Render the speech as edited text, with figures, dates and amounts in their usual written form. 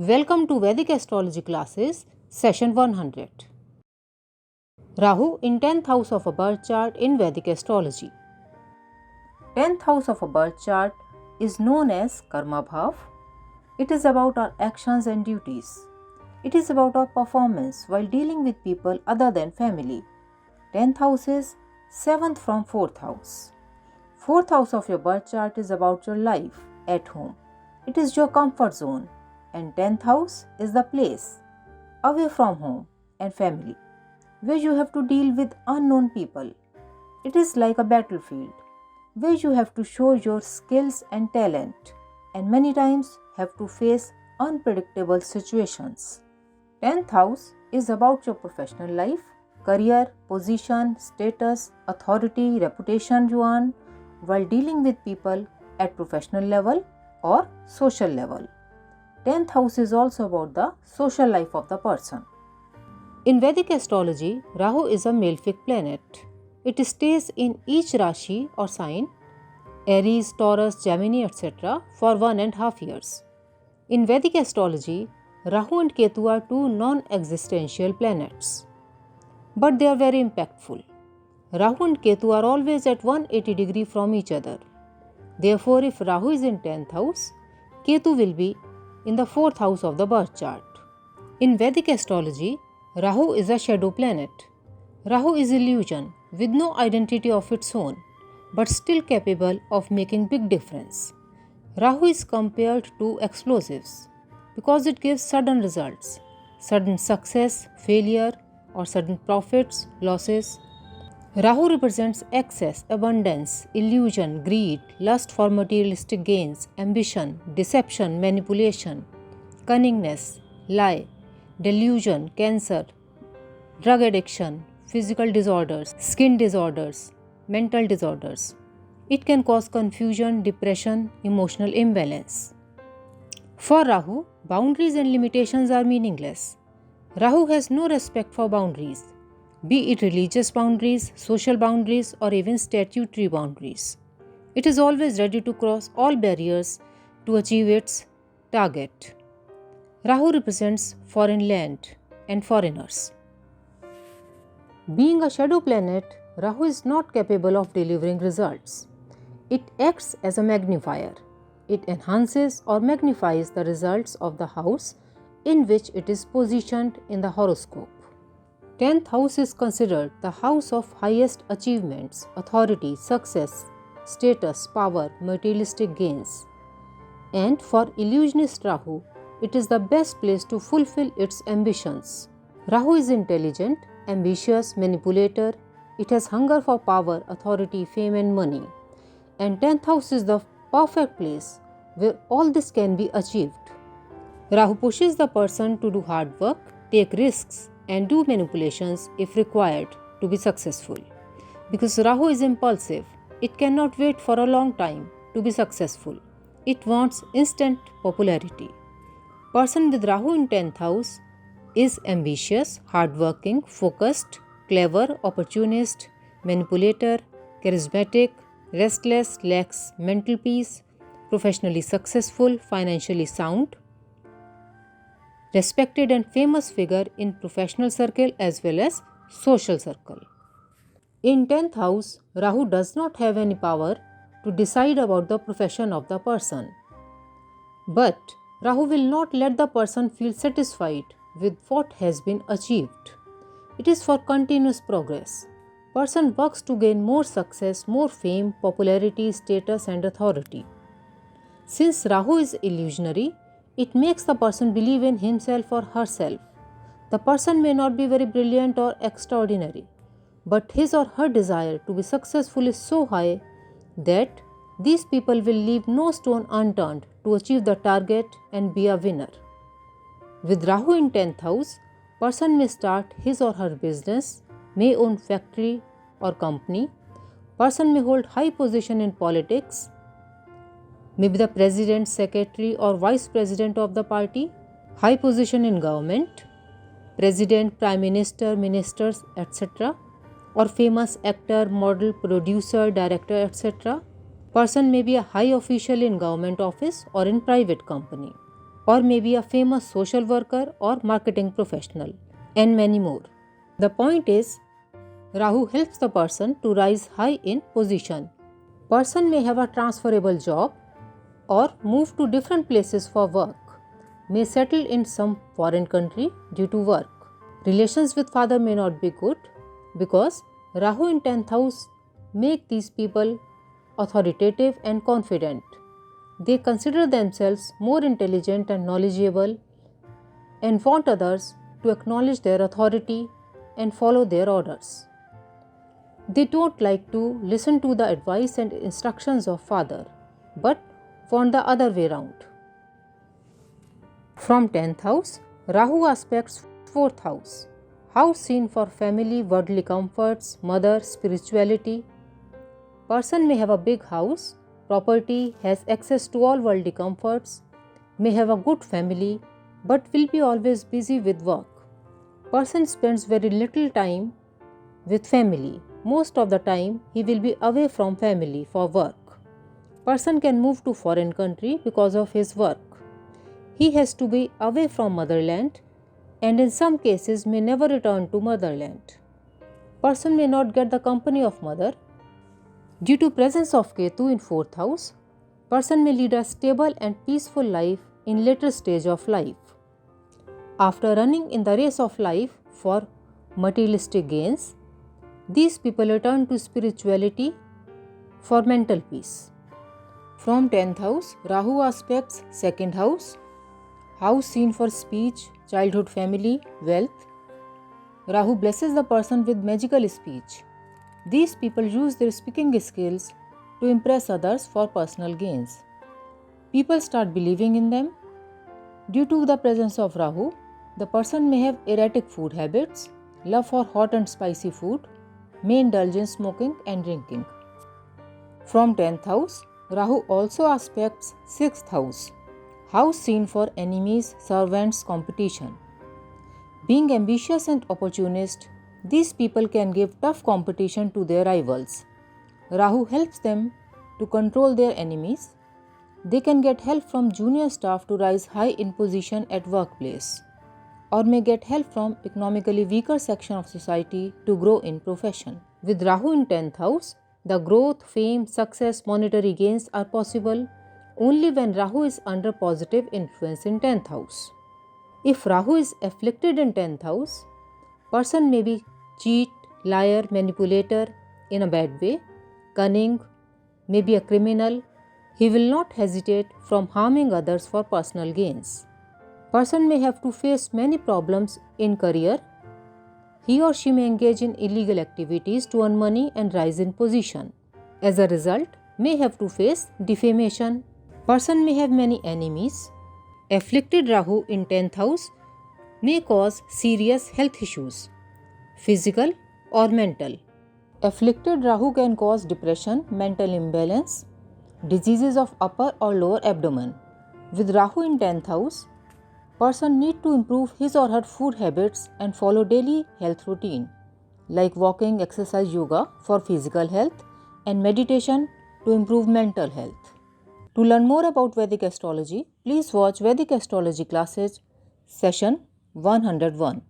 Welcome to Vedic Astrology Classes, Session 100. Rahu in 10th house of a birth chart in Vedic Astrology. 10th house of a birth chart is known as Karma Bhav. It is about our actions and duties. It is about our performance while dealing with people other than family. 10th house is 7th from 4th house. 4th house of your birth chart is about your life at home. It is your comfort zone. And 10th house is the place away from home and family where you have to deal with unknown people. It is like a battlefield where you have to show your skills and talent and many times have to face unpredictable situations. 10th house is about your professional life, career, position, status, authority, reputation you earn while dealing with people at professional level or social level. 10th house is also about the social life of the person. In Vedic astrology, Rahu is a malefic planet. It stays in each Rashi or sign, Aries, Taurus, Gemini, etc. for 1.5 years. In Vedic astrology, Rahu and Ketu are two non-existential planets. But they are very impactful. Rahu and Ketu are always at 180 degrees from each other. Therefore, if Rahu is in 10th house, Ketu will be in the 4th house of the birth chart. In Vedic astrology, Rahu is a shadow planet. Rahu is illusion with no identity of its own, but still capable of making big difference. Rahu is compared to explosives because it gives sudden results, sudden success, failure, or sudden profits, losses. Rahu represents excess, abundance, illusion, greed, lust for materialistic gains, ambition, deception, manipulation, cunningness, lie, delusion, cancer, drug addiction, physical disorders, skin disorders, mental disorders. It can cause confusion, depression, emotional imbalance. For Rahu, boundaries and limitations are meaningless. Rahu has no respect for boundaries, be it religious boundaries, social boundaries, or even statutory boundaries. It is always ready to cross all barriers to achieve its target. Rahu represents foreign land and foreigners. Being a shadow planet, Rahu is not capable of delivering results. It acts as a magnifier. It enhances or magnifies the results of the house in which it is positioned in the horoscope. 10th house is considered the house of highest achievements, authority, success, status, power, materialistic gains. And for illusionist Rahu, it is the best place to fulfill its ambitions. Rahu is intelligent, ambitious, manipulator. It has hunger for power, authority, fame and money. And 10th house is the perfect place where all this can be achieved. Rahu pushes the person to do hard work, take risks, and do manipulations if required to be successful. Because Rahu is impulsive, it cannot wait for a long time to be successful. It wants instant popularity. Person with Rahu in 10th house is ambitious, hardworking, focused, clever, opportunist, manipulator, charismatic, restless, lacks mental peace, professionally successful, financially sound, respected and famous figure in professional circle as well as social circle. In 10th house, Rahu does not have any power to decide about the profession of the person. But Rahu will not let the person feel satisfied with what has been achieved. It is for continuous progress. Person works to gain more success, more fame, popularity, status and authority. Since Rahu is illusionary, it makes the person believe in himself or herself. The person may not be very brilliant or extraordinary, but his or her desire to be successful is so high that these people will leave no stone unturned to achieve the target and be a winner. With Rahu in 10th house, person may start his or her business, may own factory or company, person may hold high position in politics, maybe the president, secretary or vice president of the party, high position in government, president, prime minister, ministers, etc. or famous actor, model, producer, director, etc. Person may be a high official in government office or in private company. or maybe a famous social worker or marketing professional, and many more. The point is, Rahu helps the person to rise high in position. Person may have a transferable job or move to different places for work, may settle in some foreign country due to work. Relations with father may not be good because Rahu in 10th house make these people authoritative and confident. They consider themselves more intelligent and knowledgeable and want others to acknowledge their authority and follow their orders. They don't like to listen to the advice and instructions of father, but want the other way round. From 10th house, Rahu aspects 4th house. House seen for family, worldly comforts, mother, spirituality. Person may have a big house, property, has access to all worldly comforts, may have a good family, but will be always busy with work. Person spends very little time with family. Most of the time, he will be away from family for work. Person can move to foreign country because of his work. He has to be away from motherland and in some cases may never return to motherland. Person may not get the company of mother. Due to presence of Ketu in 4th house, person may lead a stable and peaceful life in later stage of life. After running in the race of life for materialistic gains, these people return to spirituality for mental peace. From 10th house, Rahu aspects 2nd house. House seen for speech, childhood family, wealth. Rahu blesses the person with magical speech. These people use their speaking skills to impress others for personal gains. People start believing in them. Due to the presence of Rahu, the person may have erratic food habits, love for hot and spicy food, may indulge in smoking and drinking. From 10th house, Rahu also aspects 6th house. House seen for enemies, servants, competition. Being ambitious and opportunist, these people can give tough competition to their rivals. Rahu helps them to control their enemies. They can get help from junior staff to rise high in position at workplace, or may get help from economically weaker section of society to grow in profession. With Rahu in 10th house, the growth, fame, success, monetary gains are possible only when Rahu is under positive influence in 10th house. If Rahu is afflicted in 10th house, person may be cheat, liar, manipulator in a bad way, cunning, may be a criminal. He will not hesitate from harming others for personal gains. Person may have to face many problems in career. He or she may engage in illegal activities to earn money and rise in position. As a result, may have to face defamation. Person may have many enemies. Afflicted Rahu in 10th house may cause serious health issues, physical or mental. Afflicted Rahu can cause depression, mental imbalance, diseases of upper or lower abdomen. With Rahu in 10th house, person need to improve his or her food habits and follow daily health routine like walking, exercise, yoga for physical health and meditation to improve mental health. To learn more about Vedic astrology, please watch Vedic Astrology Classes, Session 101.